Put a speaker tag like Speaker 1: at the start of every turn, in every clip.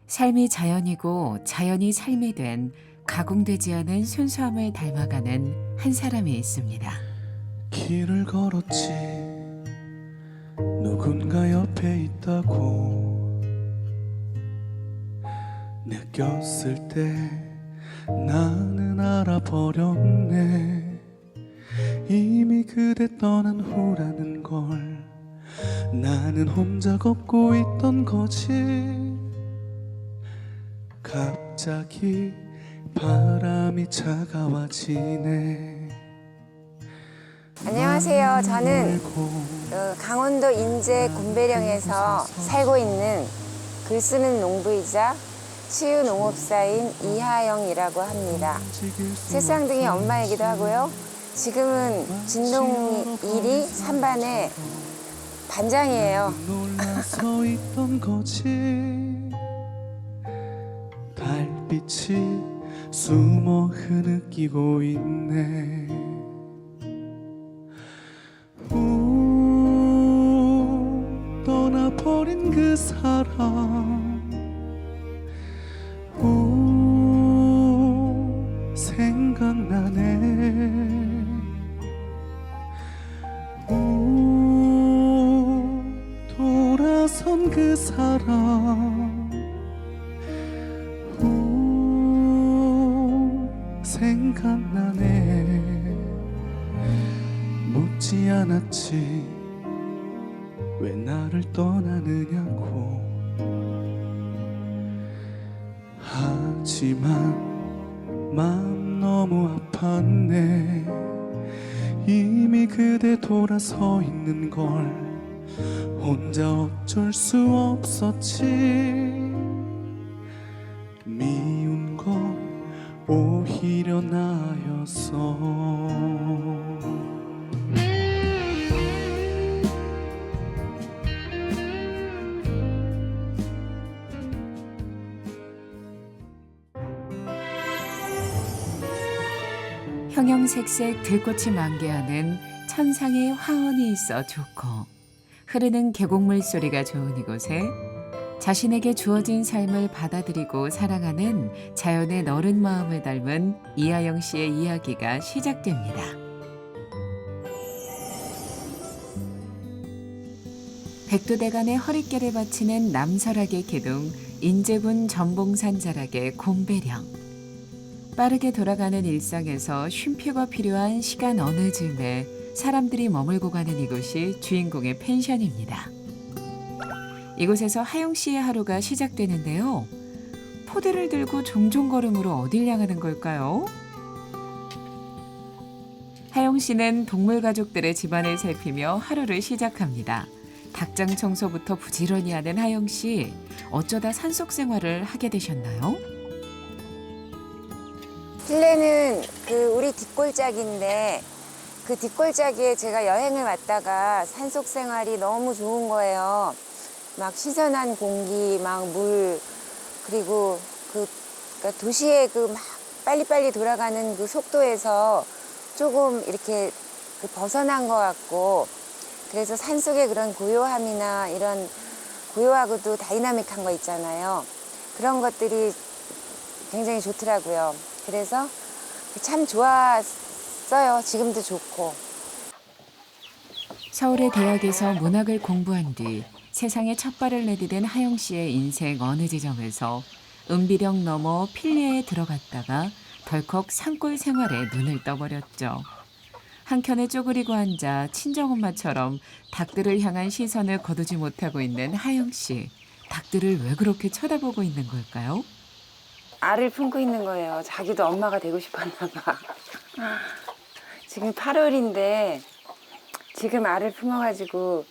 Speaker 1: 삶이 자연이고 자연이 삶이 된 가공되지 않은 순수함을 닮아가는 한 사람이 있습니다.
Speaker 2: 길을 걸었지 누군가 옆에 있다고 느꼈을 때 나는 알아버렸네. 이미 그대 떠난 후라는 걸 나는 혼자 걷고 있던 거지. 갑자기 바람이 차가워지네.
Speaker 3: 안녕하세요. 저는 강원도 인제 곤배령에서 살고 있는 글 쓰는 농부이자 치유농업사인 이하영이라고 합니다. 새쌍둥이 엄마이기도 하고요. 지금은 진동 1위 3반의 반장이에요.
Speaker 2: 놀라서 있던 거지. 달빛이 숨어 흐느끼고 있네. 떠나버린 그 사람 생각나네. 돌아선 그 사람 생각나네. 묻지 않았지 왜 나를 떠나느냐고. 하지만 마음 너무 아팠네. 이미 그대 돌아서 있는 걸 혼자 어쩔 수 없었지. 미운 건 오히려 나였어.
Speaker 1: 형형색색 들꽃이 만개하는 천상의 화원이 있어 좋고 흐르는 계곡물 소리가 좋은 이곳에 자신에게 주어진 삶을 받아들이고 사랑하는 자연의 너른 마음을 닮은 이하영 씨의 이야기가 시작됩니다. 백두대간의 허릿결에 받치는 남설악의 기둥 인제군 전봉산 자락의 곤배령. 빠르게 돌아가는 일상에서 쉼표가 필요한 시간 어느 즈음에 사람들이 머물고 가는 이곳이 주인공의 펜션입니다. 이곳에서 하영 씨의 하루가 시작되는데요. 포대를 들고 종종 걸음으로 어딜 향하는 걸까요? 하영 씨는 동물 가족들의 집안을 살피며 하루를 시작합니다. 닭장 청소부터 부지런히 하는 하영 씨, 어쩌다 산속 생활을 하게 되셨나요?
Speaker 3: 실내는 우리 뒷골짜기인데 그 뒷골짜기에 제가 여행을 왔다가 산속 생활이 너무 좋은 거예요. 막 신선한 공기, 막 물, 그리고 그러니까 도시의 막 빨리빨리 돌아가는 그 속도에서 조금 이렇게 벗어난 것 같고, 그래서 산속의 그런 고요함이나 이런 고요하고도 다이나믹한 거 있잖아요. 그런 것들이 굉장히 좋더라고요. 그래서 참 좋았어요. 지금도 좋고.
Speaker 1: 서울의 대학에서 문학을 공부한 뒤 세상에 첫 발을 내디딘 하영 씨의 인생 어느 지점에서 은비령 넘어 필리에 들어갔다가 덜컥 산골 생활에 눈을 떠버렸죠. 한켠에 쪼그리고 앉아 친정엄마처럼 닭들을 향한 시선을 거두지 못하고 있는 하영 씨. 닭들을 왜 그렇게 쳐다보고 있는 걸까요?
Speaker 3: 알을 품고 있는 거예요. 자기도 엄마가 되고 싶었나 봐. 지금 8월인데 지금 알을 품어가지고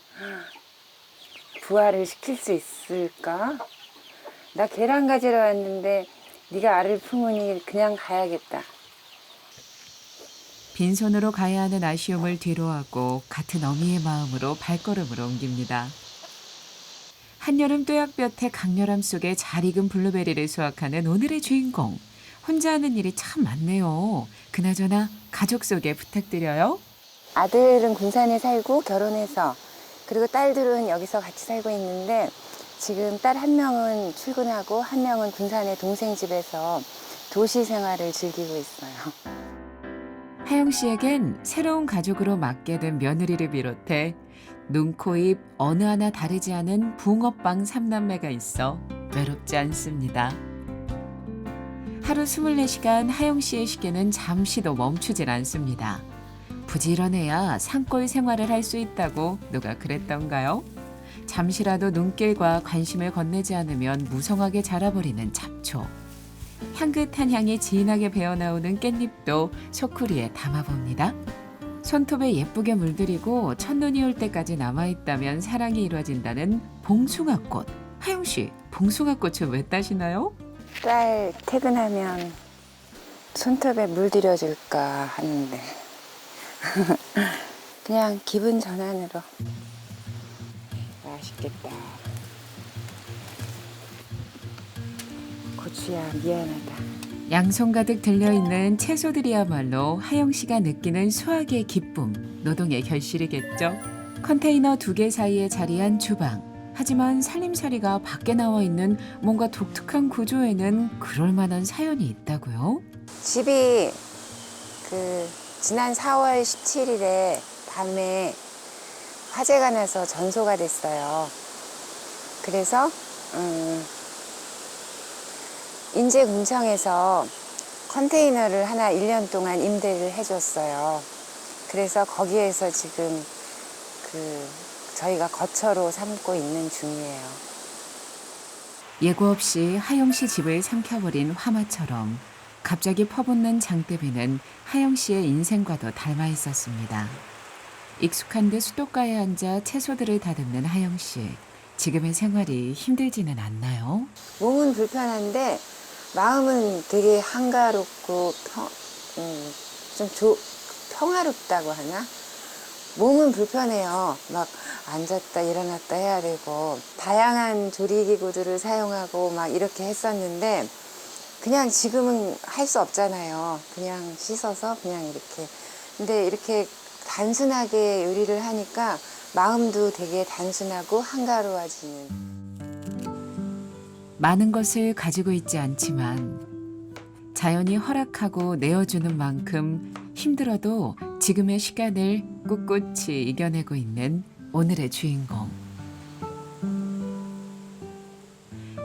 Speaker 3: 부화를 시킬 수 있을까? 나 계란 가지러 왔는데 네가 알을 품으니 그냥 가야겠다.
Speaker 1: 빈손으로 가야 하는 아쉬움을 뒤로하고 같은 어미의 마음으로 발걸음을 옮깁니다. 한여름 뙤약볕의 강렬함 속에 잘 익은 블루베리를 수확하는 오늘의 주인공. 혼자 하는 일이 참 많네요. 그나저나 가족 소개 부탁드려요.
Speaker 3: 아들은 군산에 살고 결혼해서, 그리고 딸들은 여기서 같이 살고 있는데 지금 딸 한 명은 출근하고 한 명은 군산의 동생 집에서 도시 생활을 즐기고 있어요.
Speaker 1: 하영 씨에겐 새로운 가족으로 맡게 된 며느리를 비롯해 눈, 코, 입 어느 하나 다르지 않은 붕어빵 3남매가 있어 외롭지 않습니다. 하루 24시간 하영 씨의 시계는 잠시도 멈추질 않습니다. 부지런해야 산골 생활을 할 수 있다고 누가 그랬던가요? 잠시라도 눈길과 관심을 건네지 않으면 무성하게 자라버리는 잡초. 향긋한 향이 진하게 배어나오는 깻잎도 소쿠리에 담아봅니다. 손톱에 예쁘게 물들이고 첫눈이 올 때까지 남아있다면 사랑이 이루어진다는 봉숭아꽃. 하영 씨, 봉숭아꽃을 왜 따시나요?
Speaker 3: 딸 퇴근하면 손톱에 물들여줄까 하는데 그냥 기분 전환으로. 맛있겠다. 고추야 미안하다.
Speaker 1: 양손 가득 들려있는 채소들이야말로 하영 씨가 느끼는 수확의 기쁨, 노동의 결실이겠죠. 컨테이너 2개 사이에 자리한 주방. 하지만 살림살이가 밖에 나와 있는 뭔가 독특한 구조에는 그럴 만한 사연이 있다고요?
Speaker 3: 집이 지난 4월 17일에 밤에 화재가 나서 전소가 됐어요. 그래서 인제군청에서 컨테이너를 하나 1년 동안 임대를 해줬어요. 그래서 거기에서 지금 저희가 거처로 삼고 있는 중이에요.
Speaker 1: 예고 없이 하영 씨 집을 삼켜버린 화마처럼 갑자기 퍼붓는 장대비는 하영 씨의 인생과도 닮아 있었습니다. 익숙한 듯 수도가에 앉아 채소들을 다듬는 하영 씨. 지금의 생활이 힘들지는 않나요?
Speaker 3: 몸은 불편한데 마음은 되게 한가롭고 좀 평화롭다고 하나? 몸은 불편해요. 막 앉았다 일어났다 해야 되고 다양한 조리기구들을 사용하고 막 이렇게 했었는데 그냥 지금은 할 수 없잖아요. 그냥 씻어서 그냥 이렇게. 근데 이렇게 단순하게 요리를 하니까 마음도 되게 단순하고 한가로워지는.
Speaker 1: 많은 것을 가지고 있지 않지만 자연이 허락하고 내어주는 만큼 힘들어도 지금의 시간을 꿋꿋이 이겨내고 있는 오늘의 주인공.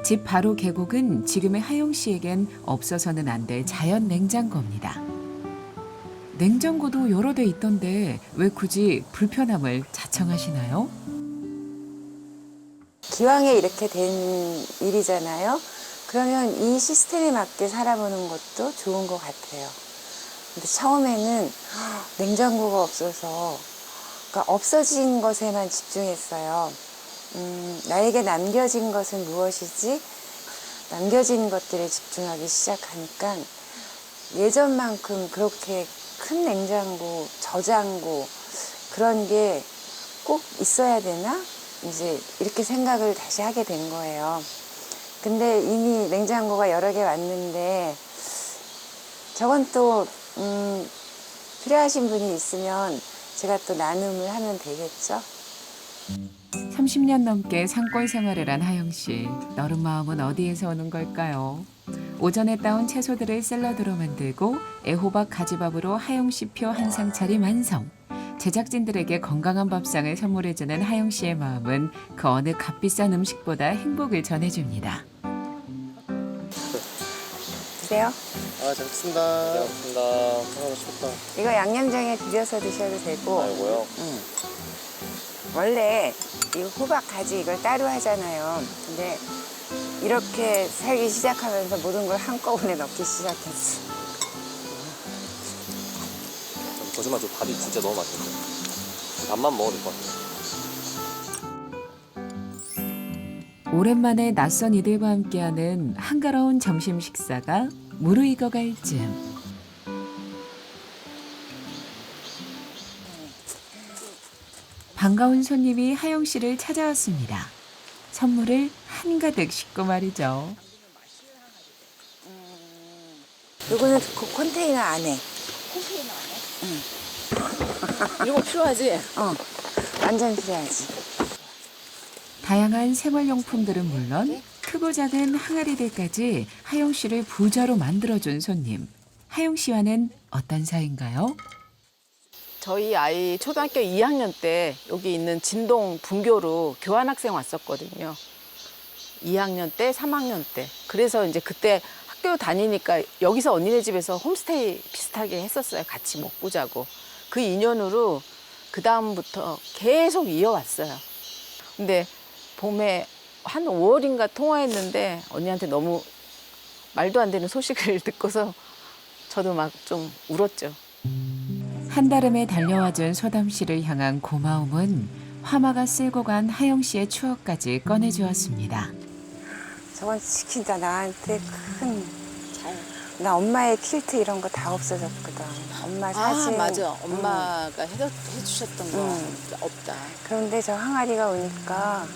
Speaker 1: 집 바로 계곡은 지금의 하영 씨에겐 없어서는 안 될 자연 냉장고입니다. 냉장고도 여러 대 있던데 왜 굳이 불편함을 자청하시나요?
Speaker 3: 기왕에 이렇게 된 일이잖아요. 그러면 이 시스템에 맞게 살아보는 것도 좋은 것 같아요. 근데 처음에는 냉장고가 없어서 그러니까 없어진 것에만 집중했어요. 나에게 남겨진 것은 무엇이지? 남겨진 것들에 집중하기 시작하니까 예전만큼 그렇게 큰 냉장고, 저장고 그런 게 꼭 있어야 되나? 이제 이렇게 생각을 다시 하게 된 거예요. 근데 이미 냉장고가 여러 개 왔는데 저건 또 필요하신 분이 있으면 제가 또 나눔을 하면 되겠죠?
Speaker 1: 30년 넘게 산골 생활을 한 하영 씨. 너른 마음은 어디에서 오는 걸까요? 오전에 따온 채소들을 샐러드로 만들고 애호박 가지밥으로 하영 씨표 한 상 차림 완성. 제작진들에게 건강한 밥상을 선물해주는 하영 씨의 마음은 그 어느 값비싼 음식보다 행복을 전해줍니다.
Speaker 3: 드세요.
Speaker 4: 아, 잘 먹겠습니다. 잘 먹겠습니다. 아, 맛있겠다.
Speaker 3: 이거 양념장에 비벼서 드셔도 되고.
Speaker 4: 아이고요.
Speaker 3: 원래 이 호박 가지 이걸 따로 하잖아요. 근데 이렇게 살기 시작하면서 모든 걸 한꺼번에 넣기 시작했어.
Speaker 4: 거짓말 저 밥이 진짜 너무 맛있어요. 밥만 먹어도 될 것 같아요.
Speaker 1: 오랜만에 낯선 이들과 함께하는 한가로운 점심 식사가 무르익어갈 즈음. 반가운 손님이 하영 씨를 찾아왔습니다. 선물을 한가득 싣고 말이죠.
Speaker 3: 요거는 그 컨테이너 안에.
Speaker 5: 이런 거 필요하지?
Speaker 3: 완전 필요하지.
Speaker 1: 다양한 생활용품들은 물론 크고 작은 항아리들까지 하영 씨를 부자로 만들어준 손님. 하영 씨와는 어떤 사이인가요?
Speaker 5: 저희 아이 초등학교 2학년 때 여기 있는 진동 분교로 교환학생 왔었거든요. 2학년 때, 3학년 때. 그래서 이제 그때 학교 다니니까 여기서 언니네 집에서 홈스테이 비슷하게 했었어요. 같이 먹고 자고. 그 인연으로 그 다음부터 계속 이어왔어요. 근데 봄에 한 5월인가 통화했는데 언니한테 너무 말도 안 되는 소식을 듣고서 저도 막 좀 울었죠.
Speaker 1: 한달음에 달려와준 소담 씨를 향한 고마움은 화마가 쓸고 간 하영 씨의 추억까지 꺼내주었습니다.
Speaker 3: 저건 진짜 나한테 나 엄마의 킬트 이런 거 다 없어졌거든. 엄마 사진.
Speaker 5: 맞아. 엄마가 해주셨던 거 없다.
Speaker 3: 그런데 저 항아리가 오니까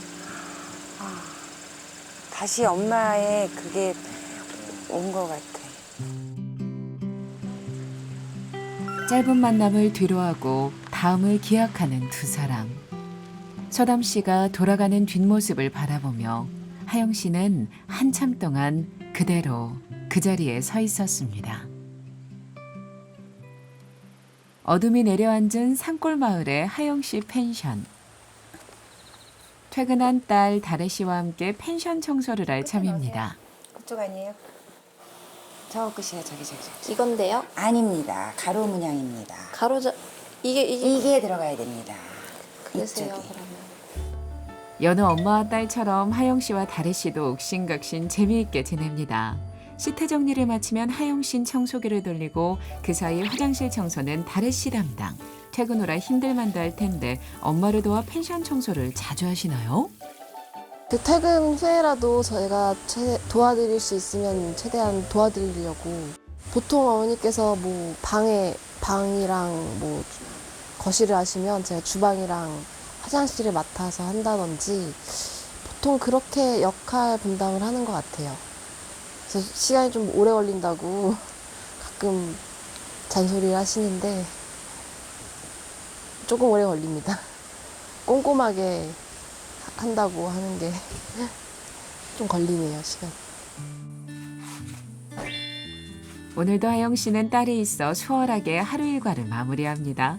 Speaker 3: 다시 엄마의 그게 온 것 같아.
Speaker 1: 짧은 만남을 뒤로하고 다음을 기약하는 두 사람. 서담 씨가 돌아가는 뒷모습을 바라보며 하영 씨는 한참 동안 그대로 그 자리에 서 있었습니다. 어둠이 내려앉은 산골 마을의 하영 씨 펜션. 퇴근한 딸 다래 씨와 함께 펜션 청소를 할 참입니다.
Speaker 3: 그쪽 아니에요? 저 끝이에요. 저기.
Speaker 6: 이건데요?
Speaker 3: 아닙니다. 가로 문양입니다.
Speaker 6: 가로자 이게
Speaker 3: 이게 들어가야 됩니다.
Speaker 6: 그러세요
Speaker 3: 이쪽이.
Speaker 6: 그러면.
Speaker 1: 여느 엄마와 딸처럼 하영 씨와 다래 씨도 옥신각신 재미있게 지냅니다. 시트 정리를 마치면 하영 씨는 청소기를 돌리고 그 사이 화장실 청소는 다래 씨 담당. 퇴근 후라 힘들만도 할 텐데 엄마를 도와 펜션 청소를 자주 하시나요?
Speaker 6: 그 퇴근 후에라도 저희가 도와드릴 수 있으면 최대한 도와드리려고. 보통 어머니께서 뭐 방이랑 뭐 거실을 하시면 제가 주방이랑 화장실을 맡아서 한다든지 보통 그렇게 역할 분담을 하는 것 같아요. 그래서 시간이 좀 오래 걸린다고 가끔 잔소리를 하시는데 조금 오래 걸립니다. 꼼꼼하게 한다고 하는 게 좀 걸리네요, 시간.
Speaker 1: 오늘도 하영 씨는 딸이 있어 수월하게 하루 일과를 마무리합니다.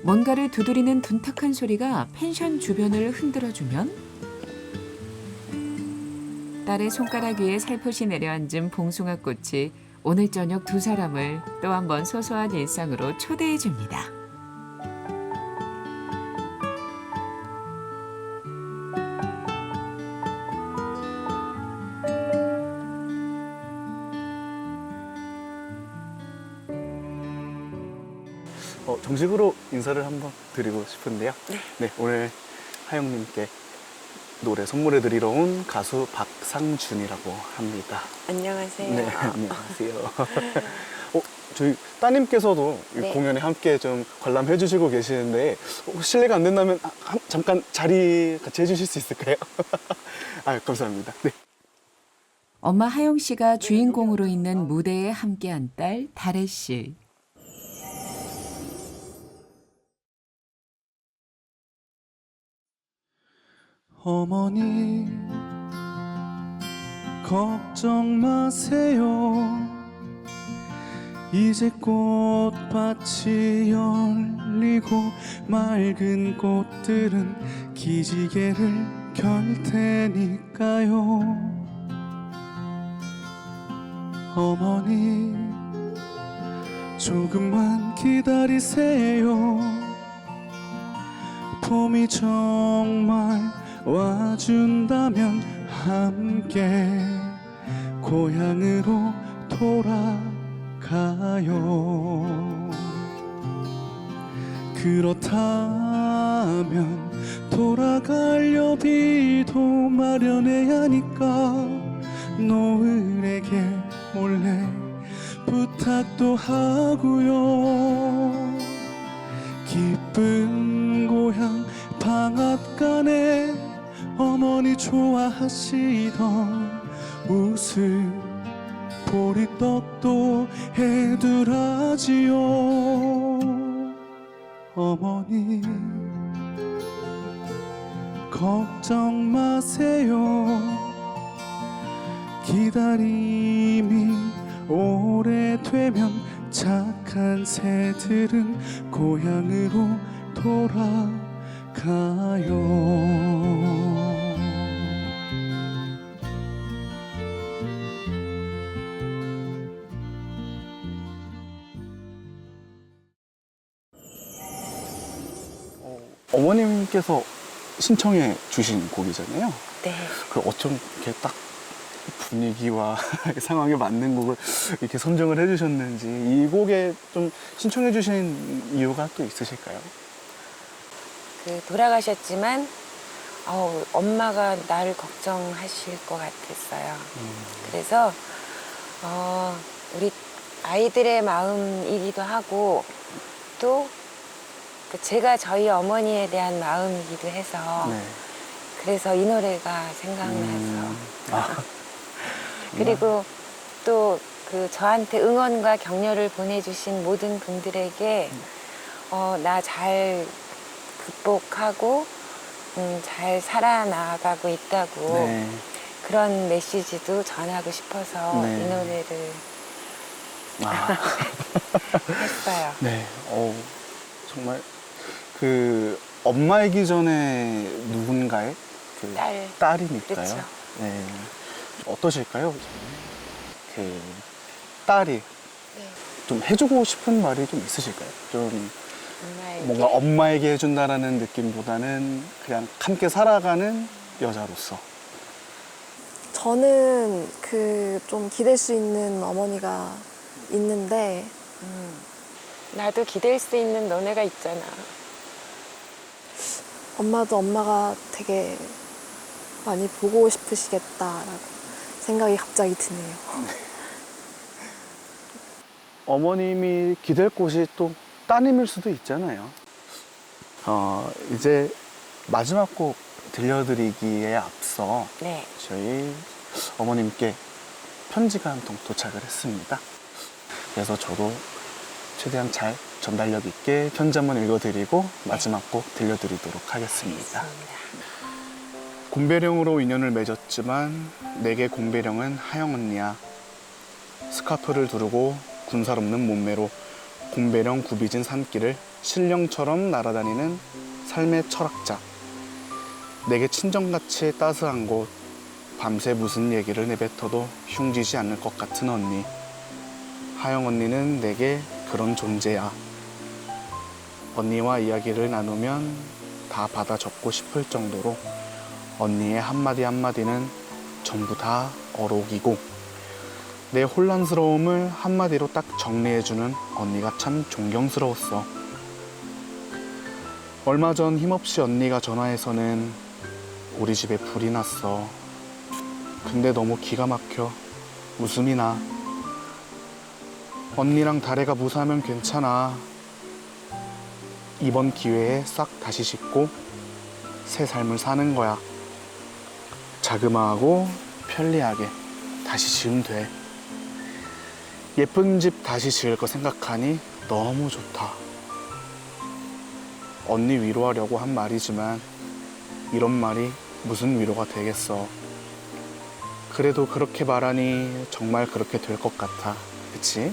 Speaker 1: 뭔가를 두드리는 둔탁한 소리가 펜션 주변을 흔들어주면 딸의 손가락 위에 살포시 내려앉은 봉숭아 꽃이 오늘 저녁 두 사람을 또 한 번 소소한 일상으로 초대해 줍니다.
Speaker 2: 정식으로 인사를 한번 드리고 싶은데요. 네, 오늘 하영님께 노래 선물해드리러 온 가수 박상준이라고 합니다.
Speaker 3: 안녕하세요.
Speaker 2: 네, 안녕하세요. 저희 따님께서도 이
Speaker 3: 네.
Speaker 2: 공연에 함께 좀 관람해 주시고 계시는데 실례가 안 된다면 잠깐 자리 같이 해주실 수 있을까요? 아, 감사합니다. 네.
Speaker 1: 엄마 하영 씨가 주인공으로 있는 무대에 함께한 딸 다래 씨.
Speaker 2: 어머니 걱정 마세요. 이제 꽃밭이 열리고 맑은 꽃들은 기지개를 켤 테니까요. 어머니 조금만 기다리세요. 봄이 정말 와준다면 함께 고향으로 돌아가요. 그렇다면 돌아갈 여비도 마련해야 하니까 노을에게 몰래 부탁도 하고요. 기쁜 고향 방앗간에 어머니 좋아하시던 웃음 보리떡도 해두라지요. 어머니 걱정 마세요. 기다림이 오래되면 착한 새들은 고향으로 돌아가요. 어머님께서 신청해 주신 곡이잖아요.
Speaker 3: 네.
Speaker 2: 그 어쩜 이렇게 딱 분위기와 상황에 맞는 곡을 이렇게 선정을 해주셨는지, 이 곡에 좀 신청해 주신 이유가 또 있으실까요?
Speaker 3: 돌아가셨지만 엄마가 나를 걱정하실 것 같았어요. 그래서 우리 아이들의 마음이기도 하고 또 제가 저희 어머니에 대한 마음이기도 해서
Speaker 2: 네.
Speaker 3: 그래서 이 노래가 생각나서
Speaker 2: 아,
Speaker 3: 그리고 또 저한테 응원과 격려를 보내주신 모든 분들에게 나 잘 극복하고 잘 살아나가고 있다고
Speaker 2: 네.
Speaker 3: 그런 메시지도 전하고 싶어서
Speaker 2: 네.
Speaker 3: 이 노래를
Speaker 2: 아,
Speaker 3: 했어요.
Speaker 2: 네. 정말 엄마이기 전에 누군가의 딸이니까요.
Speaker 3: 그렇죠.
Speaker 2: 네. 어떠실까요? 딸이
Speaker 3: 네.
Speaker 2: 좀 해주고 싶은 말이 좀 있으실까요? 좀
Speaker 3: 엄마에게
Speaker 2: 뭔가 엄마에게 해준다라는 느낌보다는 그냥 함께 살아가는 여자로서.
Speaker 6: 저는 좀 기댈 수 있는 어머니가 있는데
Speaker 3: 나도 기댈 수 있는 너네가 있잖아.
Speaker 6: 엄마도 엄마가 되게 많이 보고 싶으시겠다라고 생각이 갑자기 드네요.
Speaker 2: 어머님이 기댈 곳이 또 따님일 수도 있잖아요. 이제 마지막 곡 들려드리기에 앞서
Speaker 3: 네.
Speaker 2: 저희 어머님께 편지가 한 통 도착을 했습니다. 그래서 저도 최대한 잘 전달력 있게 편지 한번 읽어드리고 마지막 곡 들려드리도록 하겠습니다. 곰배령으로 인연을 맺었지만 내게 곰배령은 하영 언니야. 스카프를 두르고 군살 없는 몸매로 곰배령 굽이진 산길을 신령처럼 날아다니는 삶의 철학자. 내게 친정같이 따스한 곳, 밤새 무슨 얘기를 내뱉어도 흉지지 않을 것 같은 언니. 하영 언니는 내게 그런 존재야. 언니와 이야기를 나누면 다 받아 적고 싶을 정도로 언니의 한마디 한마디는 전부 다 어록이고 내 혼란스러움을 한마디로 딱 정리해주는 언니가 참 존경스러웠어. 얼마 전 힘없이 언니가 전화해서는 우리 집에 불이 났어. 근데 너무 기가 막혀. 웃음이 나. 언니랑 다래가 무사하면 괜찮아. 이번 기회에 싹 다시 씻고 새 삶을 사는 거야. 자그마하고 편리하게 다시 지으면 돼. 예쁜 집 다시 지을 거 생각하니 너무 좋다. 언니 위로하려고 한 말이지만 이런 말이 무슨 위로가 되겠어. 그래도 그렇게 말하니 정말 그렇게 될 것 같아. 그치?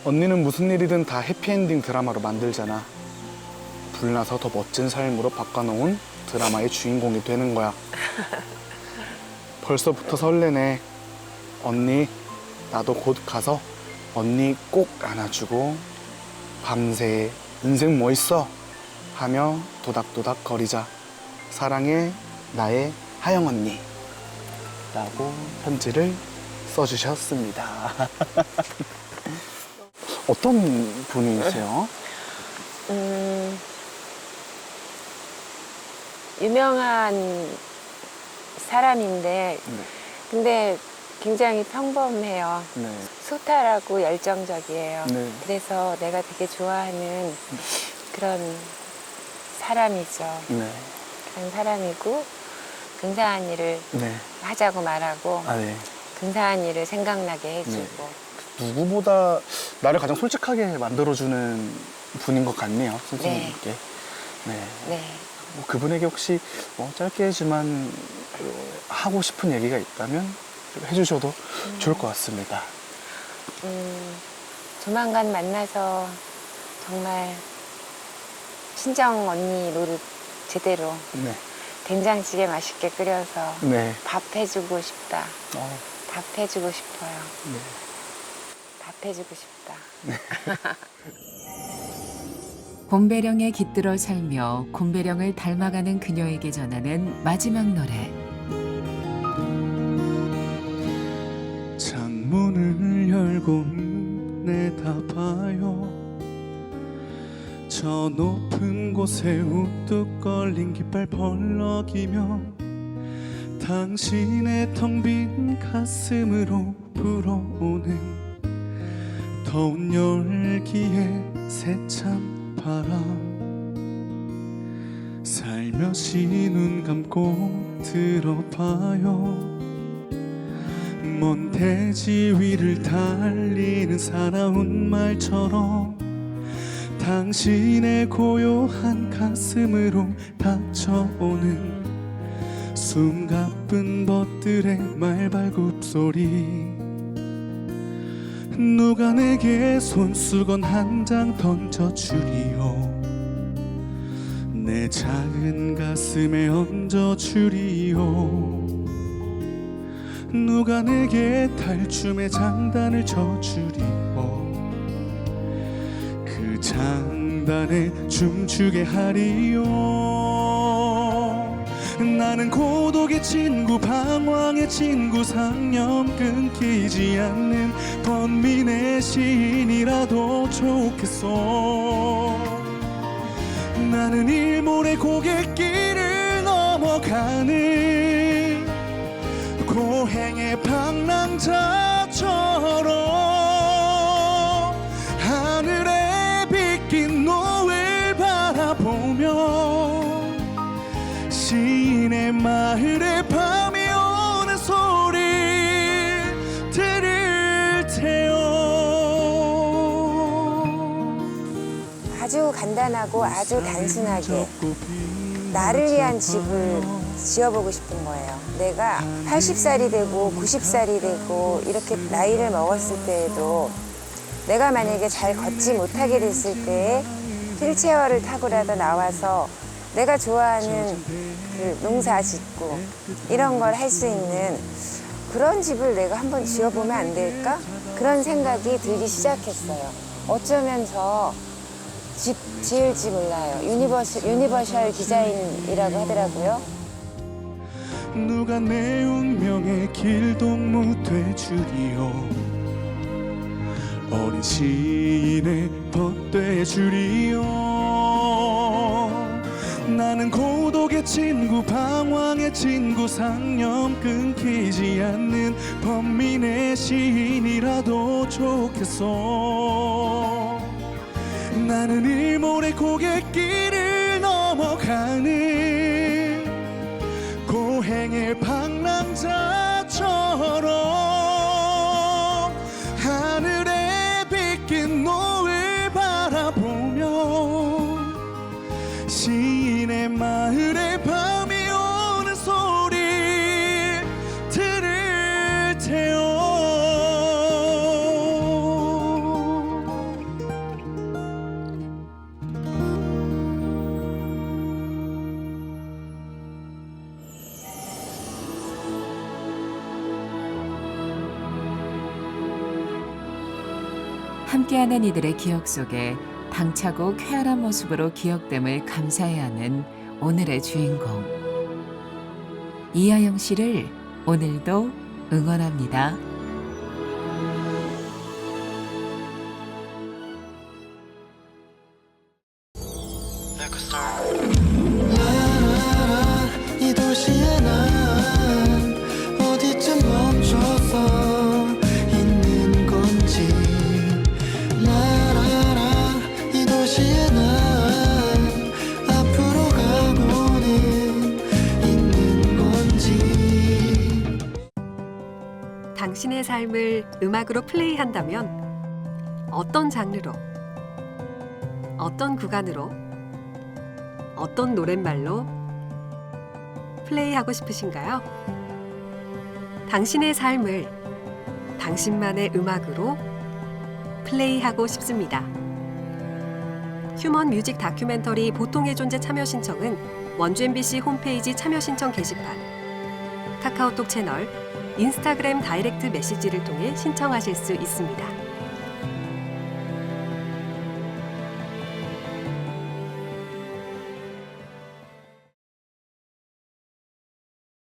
Speaker 2: 언니는 무슨 일이든 다 해피엔딩 드라마로 만들잖아. 불나서 더 멋진 삶으로 바꿔놓은 드라마의 주인공이 되는 거야. 벌써부터 설레네. 언니, 나도 곧 가서 언니 꼭 안아주고 밤새 인생 뭐 있어? 하며 도닥도닥 거리자. 사랑해, 나의 하영 언니. 라고 편지를 써주셨습니다. 어떤 분이세요?
Speaker 3: 유명한 사람인데
Speaker 2: 네.
Speaker 3: 근데 굉장히 평범해요.
Speaker 2: 네.
Speaker 3: 소탈하고 열정적이에요.
Speaker 2: 네.
Speaker 3: 그래서 내가 되게 좋아하는 그런 사람이죠.
Speaker 2: 네.
Speaker 3: 그런 사람이고 근사한 일을
Speaker 2: 네.
Speaker 3: 하자고 말하고
Speaker 2: 아, 네.
Speaker 3: 근사한 일을 생각나게 해주고.
Speaker 2: 네. 누구보다 나를 가장 솔직하게 만들어주는 분인 것 같네요, 선생님께. 네.
Speaker 3: 네.
Speaker 2: 뭐 그분에게 혹시 짧게지만 하고 싶은 얘기가 있다면 해주셔도 좋을 것 같습니다.
Speaker 3: 조만간 만나서 정말 친정 언니 노릇 제대로
Speaker 2: 네.
Speaker 3: 된장찌개 맛있게 끓여서
Speaker 2: 네.
Speaker 3: 밥 해주고 싶다.
Speaker 2: 어,
Speaker 3: 밥 해주고 싶어요.
Speaker 2: 네.
Speaker 3: 밥 해주고 싶다.
Speaker 1: 곰배령에 깃들어 살며 곰배령을 닮아가는 그녀에게 전하는 마지막 노래.
Speaker 2: 창문을 열고 내다봐요. 저 높은 곳에 우뚝 걸린 깃발 벌럭이며 당신의 텅 빈 가슴으로 불어오는 더운 열기에 새찬 바람. 살며시 눈 감고 들어봐요. 먼 대지 위를 달리는 사나운 말처럼 당신의 고요한 가슴으로 닥쳐오는 숨가쁜 벗들의 말발굽 소리. 누가 내게 손수건 한 장 던져주리요. 내 작은 가슴에 얹어주리요. 누가 내게 탈춤의 장단을 쳐주리요. 그 장단에 춤추게 하리요. 나는 고독의 친구, 방황의 친구, 상념 끊기지 않는 번민의 시인이라도 좋겠어. 나는 일몰의 고갯길을 넘어가는 고행의 방랑자처럼 하늘에 빗긴 노을 바라보며 시인의 마을에 밤이 오는 소리 들을 테요.
Speaker 3: 아주 간단하고 아주 단순하게 나를 위한 집을 지어보고 싶은 거예요. 내가 80살이 되고 90살이 되고 이렇게 나이를 먹었을 때에도 내가 만약에 잘 걷지 못하게 됐을 때에 휠체어를 타고라도 나와서 내가 좋아하는 그 농사 짓고 이런 걸 할 수 있는 그런 집을 내가 한번 지어보면 안 될까? 그런 생각이 들기 시작했어요. 어쩌면서 집 지을지 몰라요. 유니버셜 디자인이라고 하더라고요.
Speaker 2: 누가 내 운명의 길동무 돼주리요. 어린 시인의 벗돼주리요. 나는 고독의 친구, 방황의 친구, 상념 끊기지 않는 번민의 시인이라도 좋겠어. 나는 일몰의 고갯길을 넘어가는 고행의 방랑자처럼 하늘에 빗긴 노을 바라보며 시인의 마을에 밤이 오는 소리 들을 테요.
Speaker 1: 함께하는 이들의 기억 속에 당차고 쾌활한 모습으로 기억됨을 감사해야 하는 오늘의 주인공. 이하영 씨를 오늘도 응원합니다.
Speaker 7: 이 도시에 난 어디쯤 멈춰서 있는 건지. 라라라 이 도시에 난 앞으로 가고는 있는 건지.
Speaker 8: 당신의 삶을 음악으로 플레이한다면 어떤 장르로, 어떤 구간으로, 어떤 노랫말로 플레이하고 싶으신가요? 당신의 삶을 당신만의 음악으로 플레이하고 싶습니다. 휴먼 뮤직 다큐멘터리 보통의 존재 참여 신청은 원주 MBC 홈페이지 참여 신청 게시판, 카카오톡 채널, 인스타그램 다이렉트 메시지를 통해 신청하실 수 있습니다.